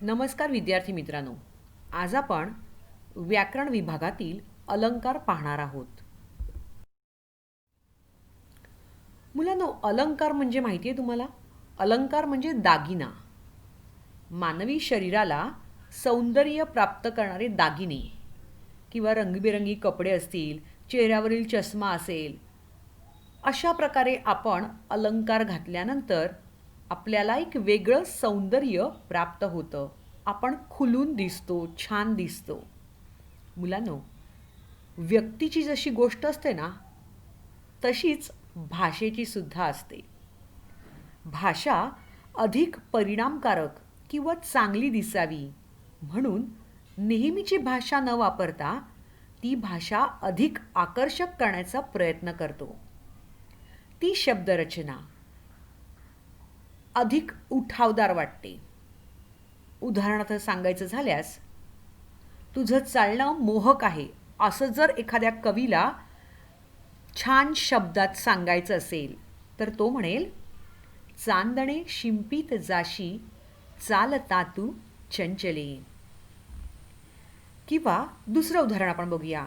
नमस्कार विद्यार्थी मित्रांनो. आज आपण व्याकरण विभागातील अलंकार पाहणार आहोत. मुलांनो, अलंकार म्हणजे माहिती आहे तुम्हाला? अलंकार म्हणजे दागिना. मानवी शरीराला सौंदर्य प्राप्त करणारे दागिने किंवा रंगीबेरंगी कपडे असतील, चेहऱ्यावरील चष्मा असेल, अशा प्रकारे आपण अलंकार घातल्यानंतर आपल्याला एक वेगळं सौंदर्य प्राप्त होतं. आपण खुलून दिसतो, छान दिसतो. मुलांनो, व्यक्तीची जशी गोष्ट असते ना, तशीच भाषेची सुद्धा असते. भाषा अधिक परिणामकारक किंवा चांगली दिसावी म्हणून नेहमीची भाषा न वापरता ती भाषा अधिक आकर्षक करण्याचा प्रयत्न करतो. ती शब्दरचना अधिक उठावदार वाटते. उदाहरणार्थ सांगायचं झाल्यास, तुझं चालणं मोहक आहे असं जर एखाद्या कवीला छान शब्दात सांगायचं असेल तर तो म्हणेल, चांदणे शिंपीत जाशी चालता तू चंचले. किंवा दुसरं उदाहरण आपण बघूया.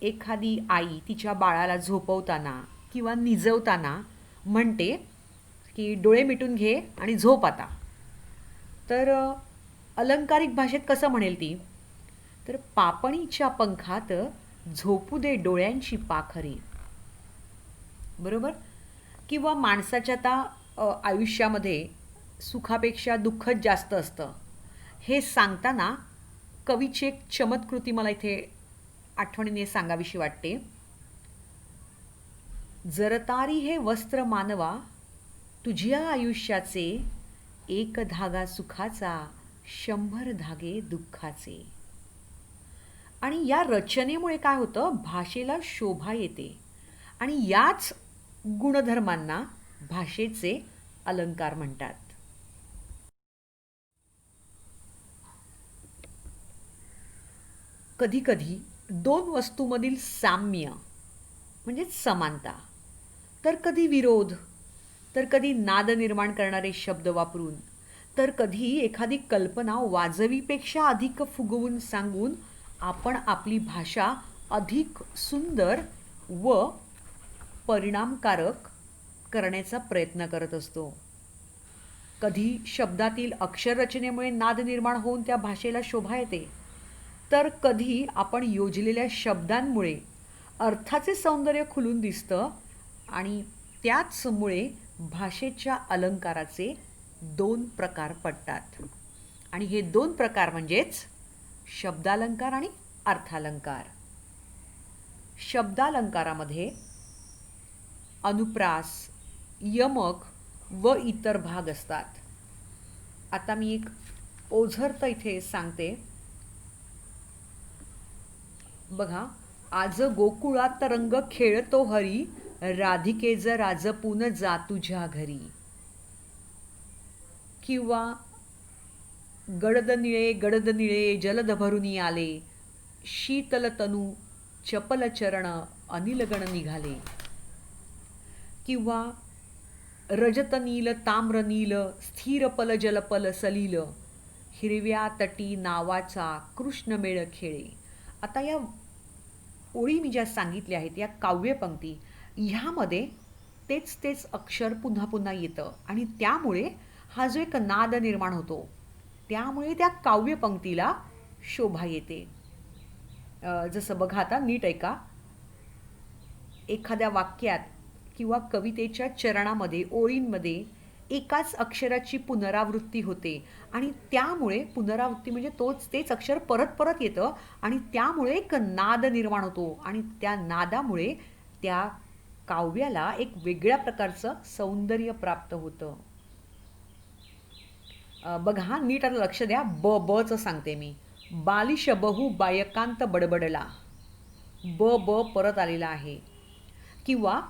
एखादी आई तिच्या बाळाला झोपवताना किंवा निजवताना म्हणते की डोळे मिटून घे आणि झोप आता. तर अलंकारिक भाषेत कसं म्हणेल ती? तर पापणीच्या पंखात झोपू दे डोळ्यांची पाखरे. बरोबर? किंवा माणसाच्या आता आयुष्यामध्ये सुखापेक्षा दुःखच जास्त असतं. हे सांगताना कवीची एक चमत्कृती मला इथे आठवणीने सांगावीशी वाटते. जरतारी हे वस्त्र मानवा तुझ्या आयुष्याचे, एक धागा सुखाचा 100 धागे दुःखाचे. आणि या रचनेमुळे काय होतं? भाषेला शोभा येते आणि याच गुणधर्मांना भाषेचे अलंकार म्हणतात. कधीकधी दोन वस्तूंमधील साम्य म्हणजेच समानता, तर कधी विरोध, तर कधी नाद निर्माण करणारे शब्द वापरून, तर कधी एखादी कल्पना वाजवीपेक्षा अधिक फुगवून सांगून आपण आपली भाषा अधिक सुंदर व परिणामकारक करण्याचा प्रयत्न करत असतो. कधी शब्दातील अक्षररचनेमुळे नाद निर्माण होऊन त्या भाषेला शोभा येते, तर कधी आपण योजलेल्या शब्दांमुळे अर्थाचे सौंदर्य खुलून दिसतं आणि त्याचमुळे भाषेच्या अलंकाराचे दोन प्रकार पडतात. आणि हे दोन प्रकार म्हणजेच शब्दालंकार आणि अर्थालंकार. शब्दालंकारामध्ये अनुप्रास, यमक व इतर भाग असतात. आता मी एक ओझरतं इथे सांगते. बघा, आज गोकुळात रंग खेळतो हरी, राधिके ज राजपून जा तुझ्या घरी. किंवा गडद निळे जलद भरुनी आले, शीतल तनू चपल चरण अनिलगण निघाले. किंवा रजत नील ताम्र नील स्थिर पल जलपल सलील, हिरव्या तटी नावाचा कृष्ण मेळ खेळे. आता या ओळी मी ज्या सांगितल्या आहेत या काव्यपंक्ती, ह्यामध्ये तेच अक्षर पुन्हा पुन्हा येतं आणि त्यामुळे हा जो एक नाद निर्माण होतो, त्यामुळे त्या काव्यपंक्तीला शोभा येते. जसं बघा, आता नीट ऐका. एखाद्या वाक्यात किंवा कवितेच्या चरणामध्ये, ओळींमध्ये एकाच अक्षराची पुनरावृत्ती होते आणि त्यामुळे पुनरावृत्ती म्हणजे तेच अक्षर परत परत येतं आणि त्यामुळे एक नाद निर्माण होतो आणि त्या नादामुळे त्या काव्याला एक वेगळ्या प्रकारचं सौंदर्य प्राप्त होतं. बघा, नीट आता लक्ष द्या. बचं सांगते मी. बालिश बहु बायकांत बडबडला. ब परत आलेला आहे. किंवा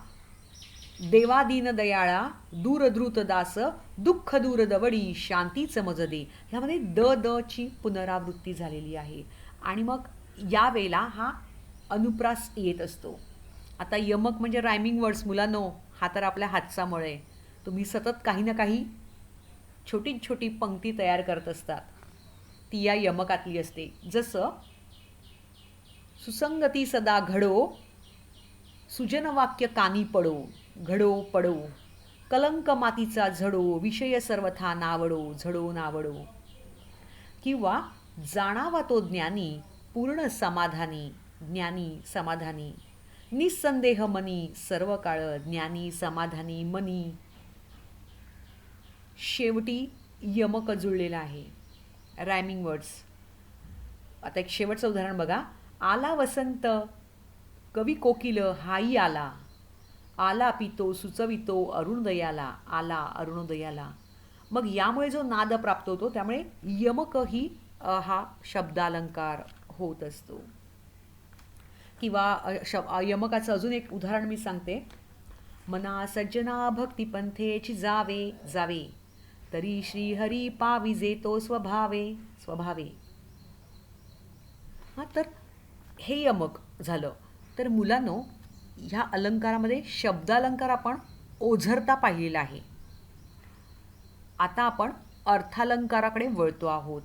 देवादीन दयाळा दूरधृत दास दुःख दूर दवडी शांतीच मज दे. ह्यामध्ये द ची पुनरावृत्ती झालेली आहे आणि मग यावेळेला हा अनुप्रास येत असतो. आता यमक म्हणजे रायमिंग वर्ड्स मुलांनो, हा तर आपल्या हातचा मळ आहे. तुम्ही सतत काही ना काही छोटी छोटी पंक्ती तयार करत असतात. ती या यमकातली असते. जसं सुसंगती सदा घडो, सुजनवाक्य कानी पडो, घडो पडो, कलंक मातीचा झडो, विषय सर्वथा नावडो, झडो नावडो. किंवा जाणावा तो ज्ञानी, पूर्ण समाधानी, ज्ञानी समाधानी, निसंदेह मनी, सर्व काळ ज्ञानी समाधानी मनी. शेवटी यमक जुळलेला आहे. Rhyming words. आता एक शेवटचं उदाहरण बघा. आला वसंत, कवी कोकिल हाई आला, आला पितो सुचवितो अरुणोदयाला, आला अरुणोदयाला. मग यामुळे जो नाद प्राप्त होतो त्यामुळे यमक ही हा शब्दालंकार होत असतो. किंवा यमकाचं अजून एक उदाहरण मी सांगते. मना सज्जना भक्तिपंथेची जावे जावे, तरी श्रीहरी पाविजे तो स्वभावे स्वभावे. हां, तर हे यमक झालं. तर मुलांनो, ह्या अलंकारामध्ये शब्दालंकार आपण ओझरता पाहिलेला आहे. आता आपण अर्थालंकाराकडे वळतो आहोत.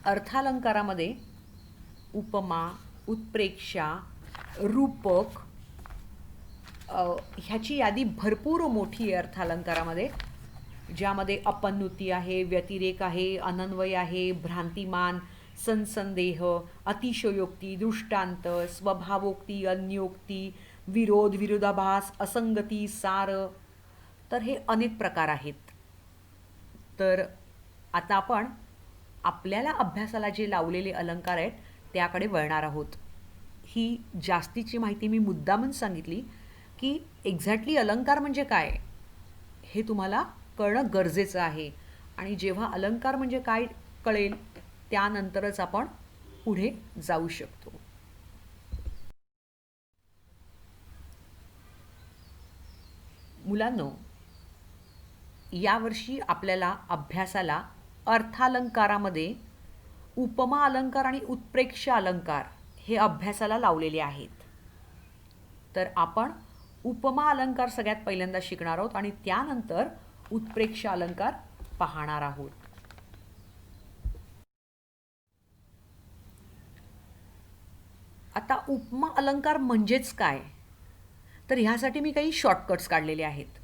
अर्थालंकारामध्ये उपमा, उत्प्रेक्षा, रूपक ह्याची यादी भरपूर मोठी आहे अर्थालंकारामध्ये, ज्यामध्ये अपन्नुती आहे, व्यतिरेक आहे, अनन्वय आहे, भ्रांतिमान, संसंदेह, अतिशयोक्ती, दृष्टांत, स्वभावोक्ती, अन्योक्ती, विरोध, विरोधाभास, असंगती, सार. तर हे अनेक प्रकार आहेत. तर आता आपण आपल्याला अभ्यासाला जे लावलेले अलंकार आहेत त्याकडे वळणार आहोत. ही जास्तीची माहिती मी मुद्दामून सांगितली की एक्झॅक्टली अलंकार म्हणजे काय हे तुम्हाला कळणं गरजेचं आहे. आणि जेव्हा अलंकार म्हणजे काय कळेल त्यानंतरच आपण पुढे जाऊ शकतो. मुलांनो, यावर्षी आपल्याला अभ्यासाला अर्थालंकारामध्ये उपमा अलंकार आणि उत्प्रेक्षा अलंकार हे अभ्यासाला लावलेले आहेत. तर आपण उपमा अलंकार सगळ्यात पहिल्यांदा शिकणार आहोत आणि त्यानंतर उत्प्रेक्षा अलंकार पाहणार आहोत. आता उपमा अलंकार म्हणजेच काय, तर ह्यासाठी मी काही शॉर्टकट्स काढलेले आहेत.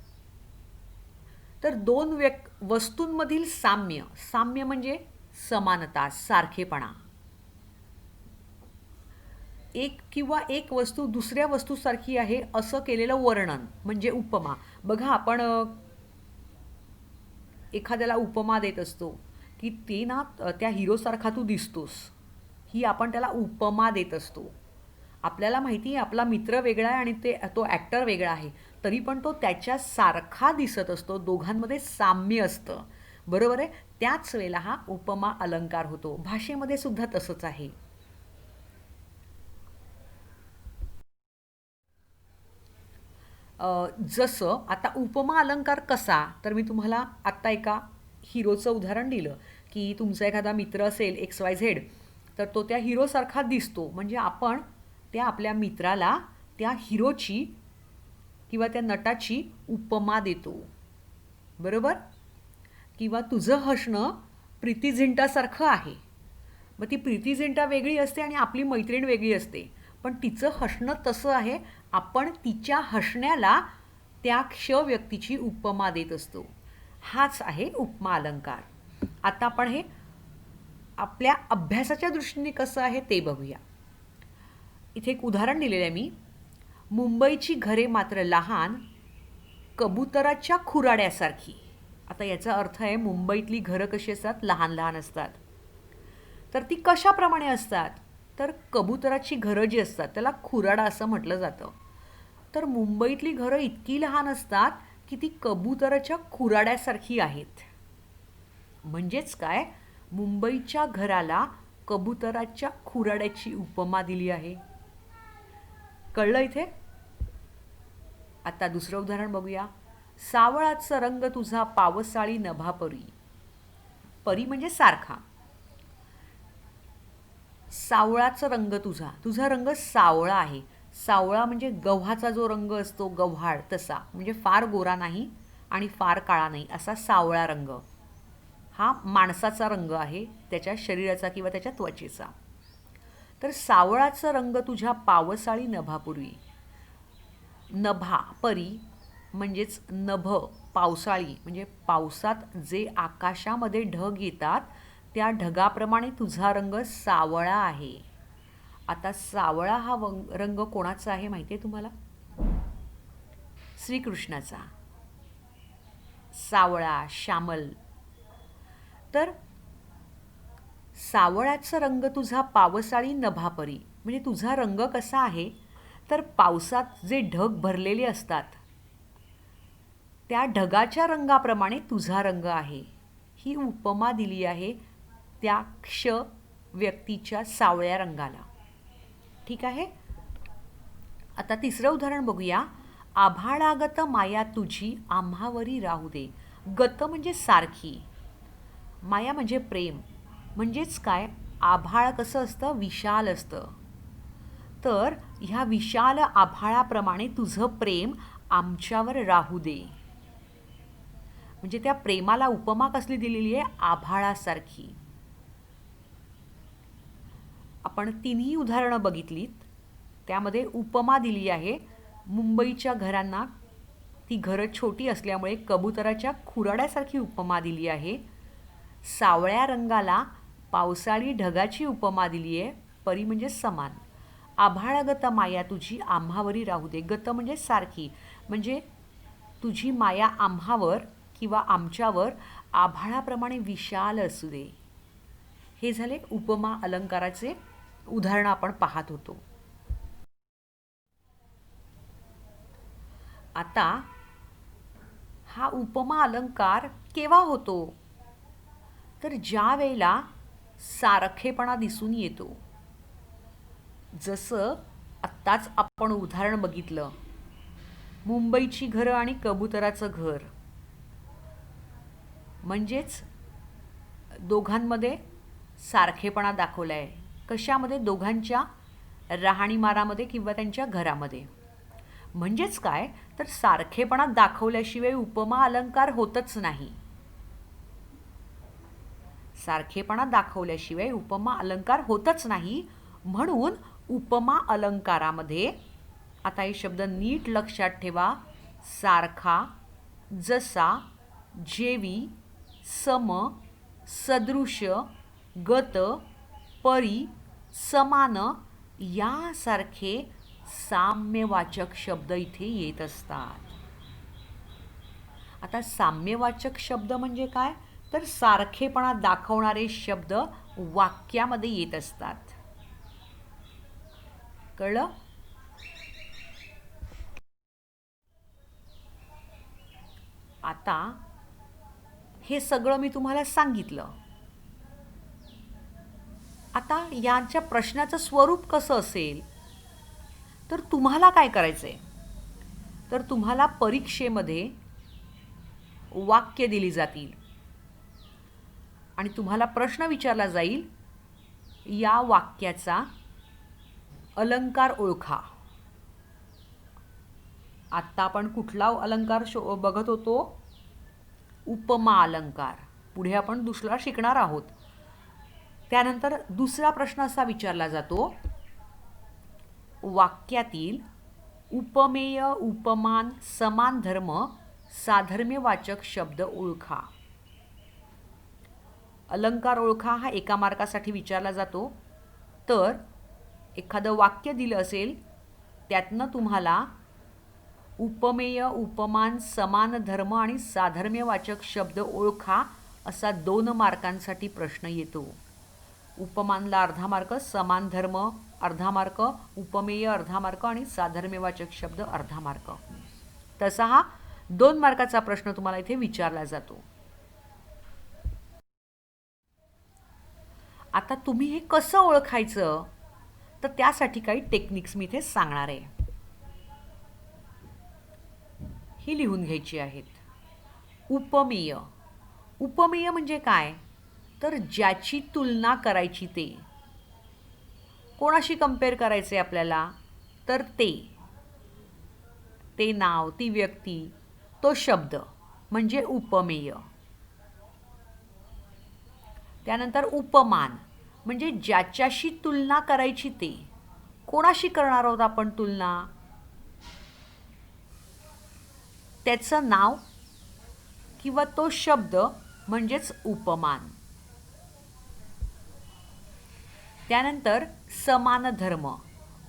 तर दोन वस्तूंमधील साम्य, साम्य म्हणजे समानता, सारखेपणा. एक किंवा एक वस्तू दुसऱ्या वस्तूसारखी आहे असं केलेलं वर्णन म्हणजे उपमा. बघा, आपण एखाद्याला उपमा देत असतो की ते ना त्या हिरोसारखा तू दिसतोस, ही आपण त्याला उपमा देत असतो. आपल्याला माहिती आहे आपला मित्र वेगळा आहे आणि तो ॲक्टर वेगळा आहे, तरी पण तो त्याच्यासारखा दिसत असतो, दोघांमध्ये साम्य असतं. बरोबर आहे. त्याच वेळेला हा उपमा अलंकार होतो. भाषेमध्ये सुद्धा तसंच आहे. जसं आता उपमा अलंकार कसा, तर मी तुम्हाला आत्ता एका हिरोचं उदाहरण दिलं की तुमचा एखादा मित्र असेल XYZ, तर तो त्या हिरोसारखा दिसतो, म्हणजे आपण त्या आपल्या मित्राला त्या हिरोची किंवा त्या नटाची उपमा देतो. बरोबर. किंवा तुझं हसणं प्रीती झिंटासारखं आहे. मग ती प्रीती झिंटा वेगळी असते आणि आपली मैत्रीण वेगळी असते, पण तिचं हसणं तसं आहे, आपण तिच्या हसण्याला त्या व्यक्तीची उपमा देत असतो. हाच आहे उपमा अलंकार. आता आपण हे आपल्या अभ्यासाच्या दृष्टीने कसं आहे ते बघूया. इथे एक उदाहरण दिलेलं आहे मी. मुंबईची घरे मात्र लहान, कबुतराच्या खुराड्यासारखी. आता याचा अर्थ आहे मुंबईतली घरं कशी असतात, लहान लहान असतात. तर ती कशाप्रमाणे असतात, तर कबुतराची घरं जी असतात त्याला खुराडा असं म्हटलं जातं. तर मुंबईतली घरं इतकी लहान असतात की ती कबुतराच्या खुराड्यासारखी आहेत. म्हणजेच काय, मुंबईच्या घराला कबुतराच्या खुराड्याची उपमा दिली आहे. कळलं इथे. आता दुसरं उदाहरण बघूया. सावळाचा रंग तुझा पावसाळी नभापरी. परी म्हणजे सारखा. सावळाचा रंग तुझा, तुझा रंग सावळा आहे. सावळा म्हणजे गव्हाचा जो रंग असतो, गव्हाळ तसा, म्हणजे फार गोरा नाही आणि फार काळा नाही, असा सावळा रंग. हा माणसाचा रंग आहे, त्याच्या शरीराचा किंवा त्याच्या त्वचेचा. तर सावळाचा रंग तुझ्या पावसाळी नभापूर्वी. नभा परी म्हणजेच नभ, पावसाळी म्हणजे पावसात जे आकाशामध्ये ढग येतात त्या ढगाप्रमाणे तुझा रंग सावळा आहे. आता सावळा हा रंग कोणाचा आहे माहिती आहे तुम्हाला? श्रीकृष्णाचा. सावळा, श्यामल. तर सावळाचा रंग तुझा पावसाळी नभापरी म्हणजे तुझा रंग कसा आहे, तर पावसात जे ढग भरलेले असतात त्या ढगाच्या रंगाप्रमाणे तुझा रंग आहे. ही उपमा दिली आहे त्या व्यक्तीच्या सावळ्या रंगाला. ठीक आहे. आता तिसरं उदाहरण बघूया. आभाळागत माया तुझी आम्हावरी राहू दे. गत म्हणजे सारखी, माया म्हणजे प्रेम. म्हणजेच काय, आभाळ कसं असतं, विशाल असतं. तर ह्या विशाल आभाळाप्रमाणे तुझं प्रेम आमच्यावर राहू दे. म्हणजे त्या प्रेमाला उपमा कसली दिलेली आहे, आभाळासारखी. आपण तिन्ही उदाहरणं बघितलीत, त्यामध्ये उपमा दिली आहे मुंबईच्या घरांना. ती घरं छोटी असल्यामुळे कबुतराच्या खुराड्यासारखी उपमा दिली आहे. सावळ्या रंगाला पावसाळी ढगाची उपमा दिली आहे, परी म्हणजे समान. आभाळागत माया तुझी आम्हावरी राहू दे. गत म्हणजे सारखी, म्हणजे तुझी माया आम्हावर किंवा आमच्यावर आभाळाप्रमाणे विशाल असू दे. हे झाले उपमा अलंकाराचे उदाहरणं आपण पाहत होतो. आता हा उपमा अलंकार केव्हा होतो, तर ज्या वेळेला सारखेपणा दिसून येतो. जसं आत्ताच आपण उदाहरण बघितलं, मुंबईची घरं आणि कबुतराचं घर. म्हणजेच दोघांमध्ये सारखेपणा दाखवला आहे. कशामध्ये, दोघांच्या राहणीमानामध्ये किंवा त्यांच्या घरामध्ये. म्हणजेच काय, तर सारखेपणा दाखवल्याशिवाय उपमा अलंकार होतच नाही. सारखेपणा दाखवल्याशिवाय उपमा अलंकार होतच नाही. म्हणून उपमा अलंकारामध्ये, आता हे शब्द नीट लक्षात ठेवा, सारखा, जसा, जेवी, सम, सदृश, गत, परी, समान यासारखे साम्यवाचक शब्द इथे येत असतात. आता साम्यवाचक शब्द म्हणजे काय, तर सारखेपणा दाखवणारे शब्द वाक्यामध्ये येत असतात. कळलं? आता हे सगळं मी तुम्हाला सांगितलं. आता यांच्या प्रश्नाचं स्वरूप कसं असेल, तर तुम्हाला काय करायचं आहे, तर तुम्हाला परीक्षेमध्ये वाक्य दिली जातील आणि तुम्हाला प्रश्न विचारला जाईल, या वाक्याचा अलंकार ओळखा. आत्ता आपण कुठला अलंकार बघत होतो, उपमा अलंकार. पुढे आपण दुसरा शिकणार आहोत. त्यानंतर दुसरा प्रश्न असा विचारला जातो, वाक्यातील उपमेय, उपमान, समान धर्म, साधर्म्यवाचक शब्द ओळखा. अलंकार ओळखा हा एका मार्कासाठी विचारला जातो. तर एखादं वाक्य दिलं असेल, त्यातनं तुम्हाला उपमेय, उपमान, समान धर्म आणि साधर्म्यवाचक शब्द ओळखा असा 2 मार्कांसाठी प्रश्न येतो. उपमानला अर्धा मार्क, समान धर्म अर्धा मार्क, उपमेय अर्धा मार्क आणि साधर्म्यवाचक शब्द अर्धा मार्क. तसा हा 2 मार्काचा प्रश्न तुम्हाला इथे विचारला जातो. आता तुम्ही हे कसं ओळखायचं, तर त्यासाठी काही टेक्निक्स मी इथे सांगणार आहे. ही लिहून घ्यायची आहेत. उपमेय. उपमेय म्हणजे काय, तर ज्याची तुलना करायची, ते कोणाशी कंपेअर करायचे आपल्याला, तर ते नाव, ती व्यक्ती, तो शब्द म्हणजे उपमेय. त्यानंतर उपमान म्हणजे ज्याच्याशी तुलना करायची ते. कोणाशी करणार आहोत आपण तुलना? त्याचं नाव किंवा तो शब्द म्हणजेच उपमान. त्यानंतर समान धर्म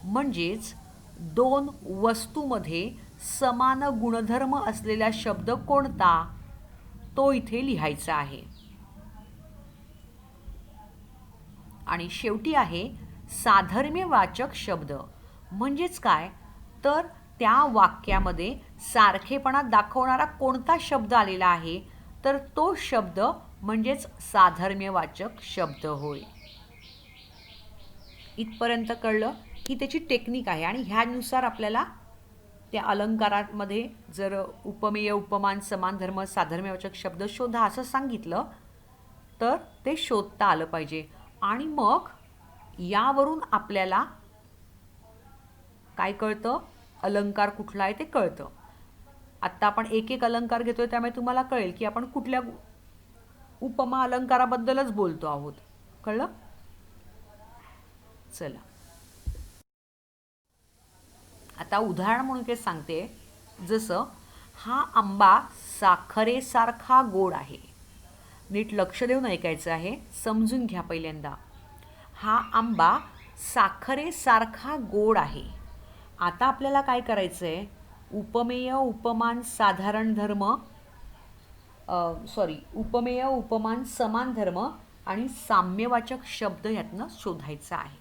म्हणजेच दोन वस्तूमध्ये समान गुणधर्म असलेला शब्द कोणता, तो इथे लिहायचा आहे. आणि शेवटी आहे साधर्म्यवाचक शब्द. म्हणजेच काय, तर त्या वाक्यामध्ये सारखेपणा दाखवणारा कोणता शब्द आलेला आहे, तर तो शब्द म्हणजेच साधर्म्यवाचक शब्द होय. इथपर्यंत कळलं? ही त्याची टेक्निक आहे आणि ह्यानुसार आपल्याला त्या अलंकारामध्ये जर उपमेय, उपमान, समान धर्म, साधर्म्यवाचक शब्द शोधा असं सांगितलं तर ते शोधता आलं पाहिजे. आणि मग यावरून आपल्याला काय कळतं, अलंकार कुठला आहे ते कळतं. आत्ता आपण एक एक अलंकार घेतोय, त्यामुळे तुम्हाला कळेल की आपण कुठल्या उपमा अलंकाराबद्दलच बोलतो आहोत. कळलं? चला आता उदाहरण म्हणून काय सांगते, जसं हा आंबा साखरेसारखा गोड आहे. नीट लक्ष देऊन ऐकायचं आहे, समजून घ्या पहिल्यांदा. हा आंबा साखरेसारखा गोड आहे. आता आपल्याला काय करायचं आहे, उपमेय, उपमान, साधारण धर्म उपमेय, उपमान, समान धर्म आणि साम्यवाचक शब्द यातनं शोधायचा आहे.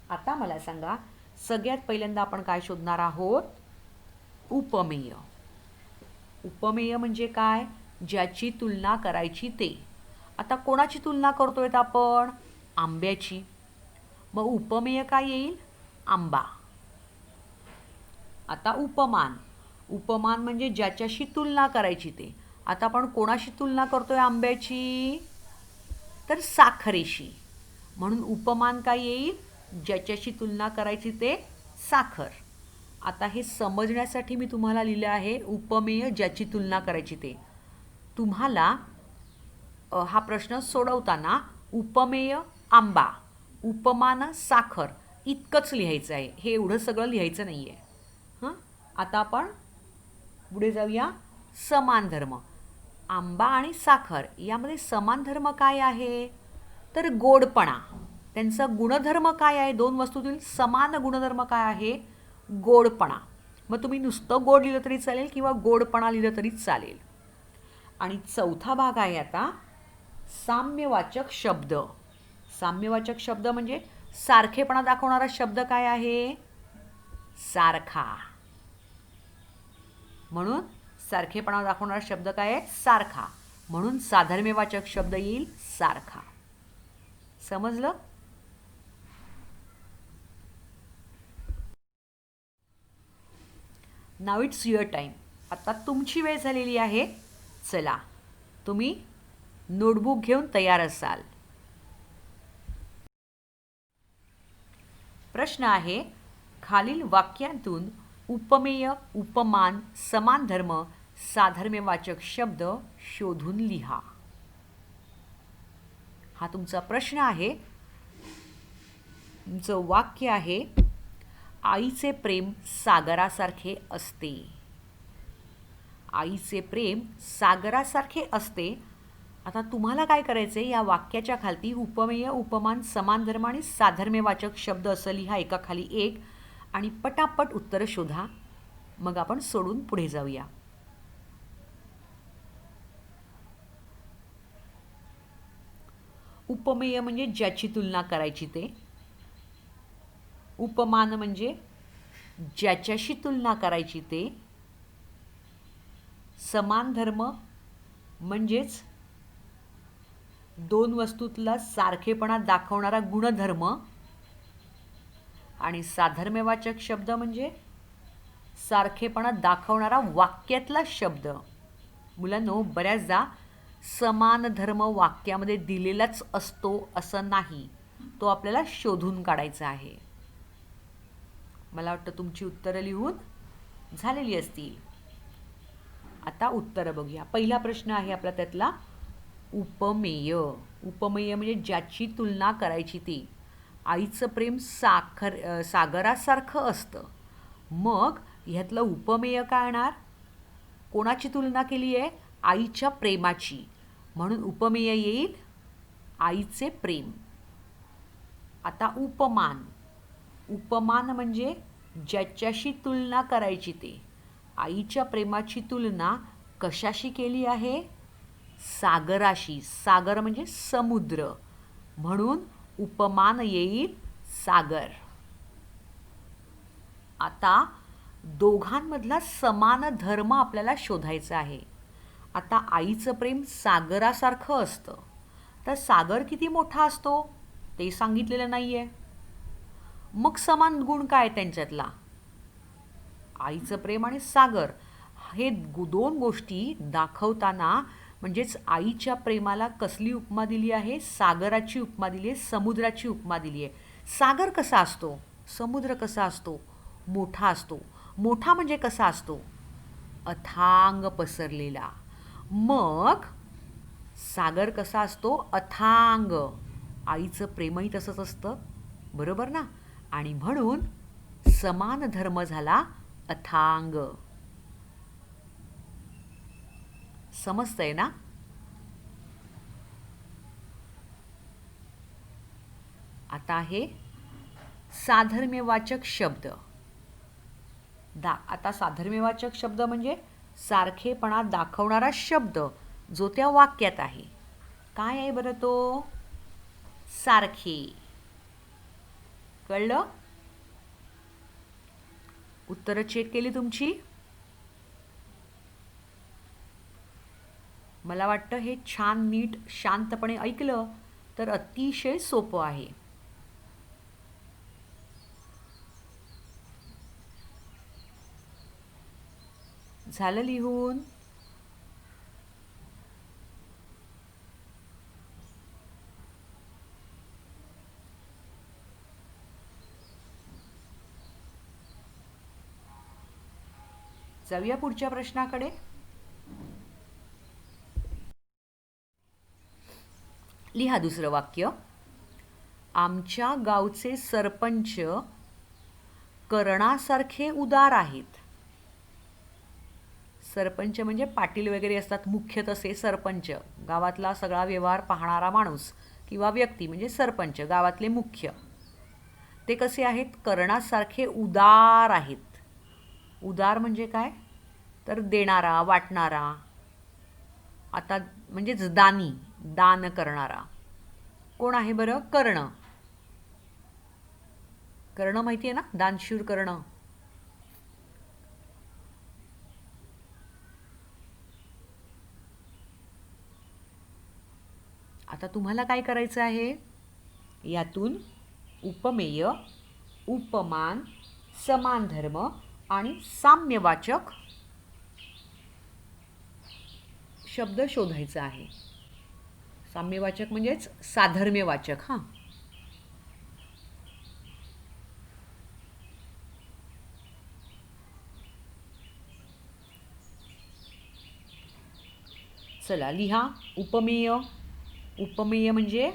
आता मला सांगा, सगळ्यात पहिल्यांदा आपण काय शोधणार आहोत? उपमेय. उपमेय म्हणजे काय? ज्याची तुलना करायची ते. आता कोणाची तुलना करतोय आपण? आंब्याची. मग उपमेय काय येईल? आंबा. आता उपमान. उपमान म्हणजे ज्याच्याशी तुलना करायची ते. आता आपण कोणाशी तुलना करतोय आंब्याची? तर साखरेशी. म्हणून उपमान काय येईल? ज्याच्याशी तुलना करायची ते साखर. आता हे समजण्यासाठी मी तुम्हाला लिहिलं आहे उपमेय ज्याची तुलना करायची ते. तुम्हाला हा प्रश्न सोडवताना उपमेय आंबा, उपमान साखर इतकंच लिहायचं आहे. हे एवढं सगळं लिहायचं नाही आहे. आता आपण पुढे जाऊया. समान धर्म. आंबा आणि साखर यामध्ये समान धर्म काय आहे? तर गोडपणा. त्यांचा गुणधर्म काय आहे? दोन वस्तूतील समान गुणधर्म काय आहे? गोडपणा. मग तुम्ही नुसतं गोड लिहिलं तरी चालेल किंवा गोडपणा लिहिलं तरी चालेल. आणि चौथा भाग आहे आता साम्यवाचक शब्द. साम्यवाचक शब्द म्हणजे सारखेपणा दाखवणारा शब्द काय आहे? सारखा. म्हणून सारखेपणा दाखवणारा शब्द काय आहे? सारखा. म्हणून साधर्म्यवाचक शब्द येईल सारखा. समजलं? नाव इट्स युअर टाईम. आता तुमची वेळ झालेली आहे. चला, तुम्ही नोटबुक घेऊन तयार असाल. प्रश्न आहे, खालील वाक्यांतून उपमेय, उपमान, समान धर्म, साधर्म्यवाचक शब्द शोधून लिहा. हा तुमचा प्रश्न आहे. तुमचं वाक्य आहे, आईचे प्रेम सागरासारखे असते. आईचे प्रेम सागरासारखे असते. आता तुम्हाला काय करायचे, या वाक्याच्या खालती उपमेय, उपमान, समान धर्म आणि साधर्म्यवाचक शब्द असं लिहा एका खाली एक आणि पटापट उत्तरं शोधा. मग आपण सोडून पुढे जाऊया. उपमेय म्हणजे ज्याची तुलना करायची ते. उपमान म्हणजे ज्याच्याशी तुलना करायची ते. समान धर्म म्हणजेच दोन वस्तूतला सारखेपणा दाखवणारा गुणधर्म. आणि साधर्म्यवाचक शब्द म्हणजे सारखेपणा दाखवणारा वाक्यातला शब्द. मुलांनो, बऱ्याचदा समान धर्म वाक्यामध्ये दिलेलाच असतो असं नाही, तो आपल्याला शोधून काढायचा आहे. मला वाटतं तुमची उत्तरं लिहून झालेली असतील. आता उत्तरं बघूया. पहिला प्रश्न आहे आपला त्यातला उपमेय. उपमेय म्हणजे ज्याची तुलना करायची ती. आईचं प्रेम सागरासारखं असतं. मग ह्यातलं उपमेय काय येणार? कोणाची तुलना केली आहे? आईच्या प्रेमाची. म्हणून उपमेय येईल आईचे प्रेम. आता उपमान. उपमान म्हणजे ज्याच्याशी तुलना करायची ते. आईच्या प्रेमाची तुलना कशाशी केली आहे? सागराशी. सागर म्हणजे समुद्र. म्हणून उपमान येईल सागर. आता दोघांमधला समान धर्म आपल्याला शोधायचा आहे. आता आईचं प्रेम सागरासारखं असतं, तर सागर किती मोठा असतो ते सांगितलेलं नाही आहे. मग समान गुण काय त्यांच्यातला? आईचं प्रेम आणि सागर हे दोन गोष्टी दाखवताना, म्हणजेच आईच्या प्रेमाला कसली उपमा दिली आहे? सागराची उपमा दिली आहे, समुद्राची उपमा दिली आहे. सागर कसा असतो? समुद्र कसा असतो? मोठा असतो. मोठा म्हणजे कसा असतो? अथांग पसरलेला. मग सागर कसा असतो? अथांग. आईचं प्रेमही तसंच असतं, बरोबर ना? आणि म्हणून समान धर्म झाला अथांग. समजतंय ना? आता आहे साधर्म्यवाचक शब्द. आता साधर्म्यवाचक शब्द म्हणजे सारखेपणा दाखवणारा शब्द जो त्या वाक्यात आहे. काय आहे बरं तो? सारखे. कळलं? उत्तरं चेक केली तुमची? मला वाटतं हे छान नीट शांतपणे ऐकलं तर अतिशय सोपं आहे. झालं लिहून? जाऊया पुढच्या प्रश्नाकडे. लिहा दुसरं वाक्य. आमच्या गावचे सरपंच कर्णासारखे उदार आहेत. सरपंच म्हणजे पाटील वगैरे असतात, मुख्य तसे सरपंच. गावातला सगळा व्यवहार पाहणारा माणूस किंवा व्यक्ती म्हणजे सरपंच, गावातले मुख्य. ते कसे आहेत? कर्णासारखे उदार आहेत. उदार म्हणजे काय? तर देणारा, वाटणारा. आता म्हणजेच दानी, दान करणारा. कोण आहे बरं? कर्ण. कर्ण माहिती आहे ना? दानशूर कर्ण. आता तुम्हाला काय करायचं आहे? यातून उपमेय, उपमान, समान धर्म आणि साम्यवाचक शब्द शोधायचा आहे. साम्यवाचक म्हणजेच साधर्म्यवाचक. हां, चला लिहा. उपमेय. उपमेय म्हणजे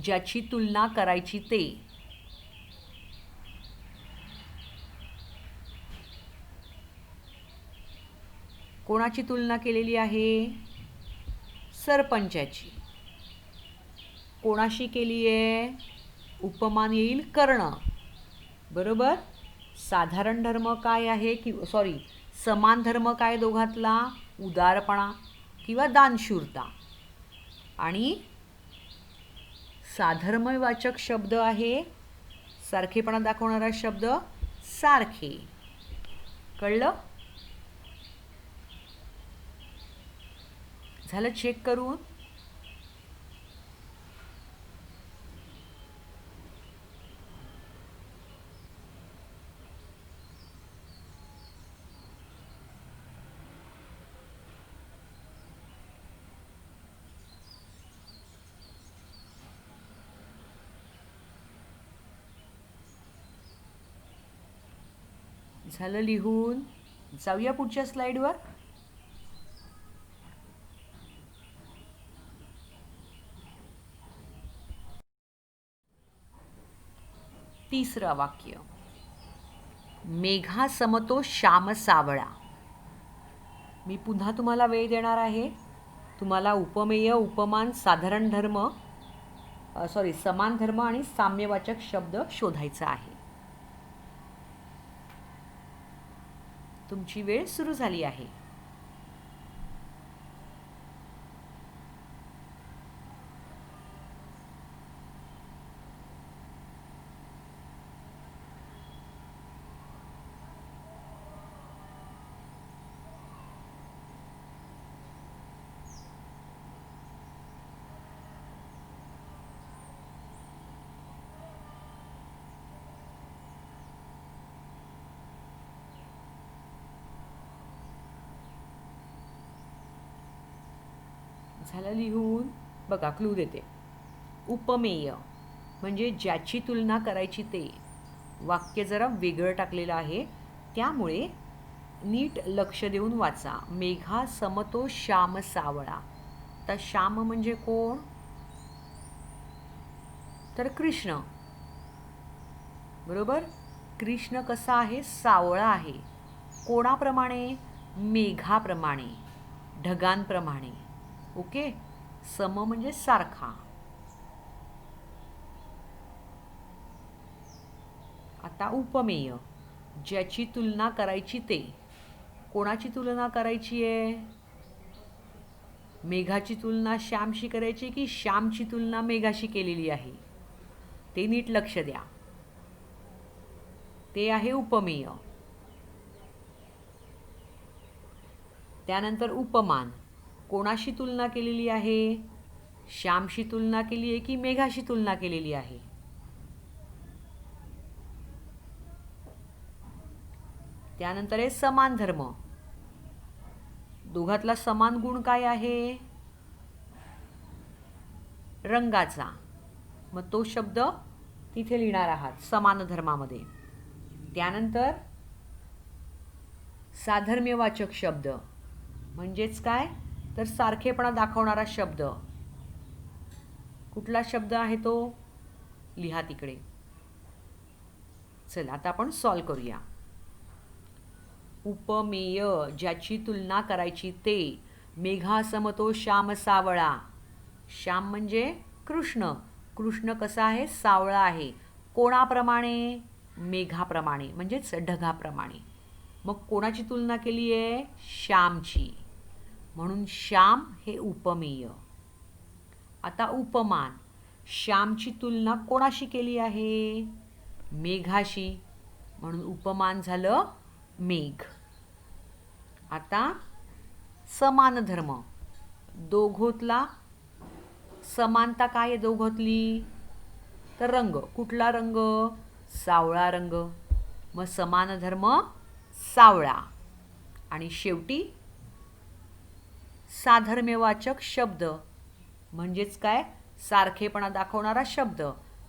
ज्याची तुलना करायची ते. कोणाची तुलना केलेली आहे? सरपंचाची. कोणाशी केली आहे? उपमान येईल कर्ण. बरोबर. साधारण धर्म काय आहे? समान धर्म काय दोघातला? उदारपणा किंवा दानशूरता. आणि साधर्म्यवाचक शब्द आहे, सारखेपणा दाखवणारा शब्द सारखे. कळलं? झालं चेक करून? झालं लिहून? जाऊया पुढच्या स्लाईडवर. तिसरं वाक्य, मेघा समतो श्याम सावळा. मी पुन्हा तुम्हाला वेळ देणार आहे. तुम्हाला उपमेय, उपमान, साधारण धर्म समान धर्म आणि साम्यवाचक शब्द शोधायचा आहे. तुमची वेळ सुरू झाली आहे. झालं लिहून? बघा, क्लू देते. उपमेय म्हणजे ज्याची तुलना करायची ते. वाक्य जरा वेगळं टाकलेलं आहे, त्यामुळे नीट लक्ष देऊन वाचा. मेघा समतो श्याम सावळा. तर श्याम म्हणजे कोण? तर कृष्ण. बरोबर. कृष्ण कसा आहे? सावळा आहे. कोणाप्रमाणे? मेघाप्रमाणे, ढगांप्रमाणे. ओके. सम म्हणजे सारखा. आता उपमेय, ज्याची तुलना करायची ते. कोणाची तुलना करायची आहे? मेघाची तुलना श्यामशी करायची की श्यामची तुलना मेघाशी केलेली आहे? ते नीट लक्ष द्या. ते आहे उपमेय. त्यानंतर उपमान, कोणाशी तुलना केलेली आहे? श्यामशी तुलना केली आहे की मेघाशी तुलना केलेली आहे? त्यानंतर आहे समान धर्म. दोघातला समान गुण काय आहे? रंगाचा. मग तो शब्द तिथे लिहिणार आहात समान धर्मामध्ये. त्यानंतर साधर्म्यवाचक शब्द म्हणजेच काय? तर सारखेपणा दाखवणारा शब्द. कुठला शब्द आहे तो? लिहा तिकडे. चला आता आपण सॉल्व करूया. उपमेय, ज्याची तुलना करायची ते. मेघा समतो श्याम सावळा. श्याम म्हणजे कृष्ण. कृष्ण कसा आहे? सावळा आहे. कोणाप्रमाणे? मेघाप्रमाणे म्हणजेच ढगाप्रमाणे. मग कोणाची तुलना केली आहे? श्यामची. म्हणून श्याम हे उपमेय. आता उपमान, श्यामची तुलना कोणाशी केली आहे? मेघाशी. म्हणून उपमान झालं मेघ. आता समान धर्म, दोघोतला समानता काय आहे दोघोतली? तर रंग. कुठला रंग? सावळा रंग. मग समान धर्म सावळा. आणि शेवटी साधर्म्यवाचक शब्द म्हणजेच काय? सारखेपणा दाखवणारा शब्द.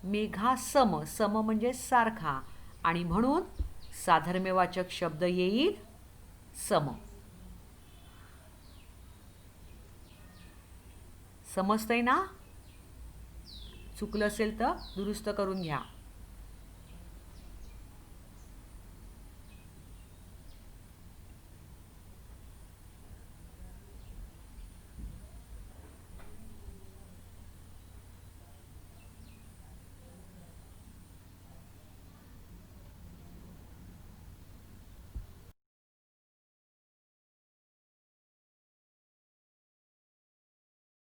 मेघा सम. सम म्हणजे सारखा, आणि म्हणून साधर्म्यवाचक शब्द येईल सम. समजतंय ना? चुकलं असेल तर दुरुस्त करून घ्या.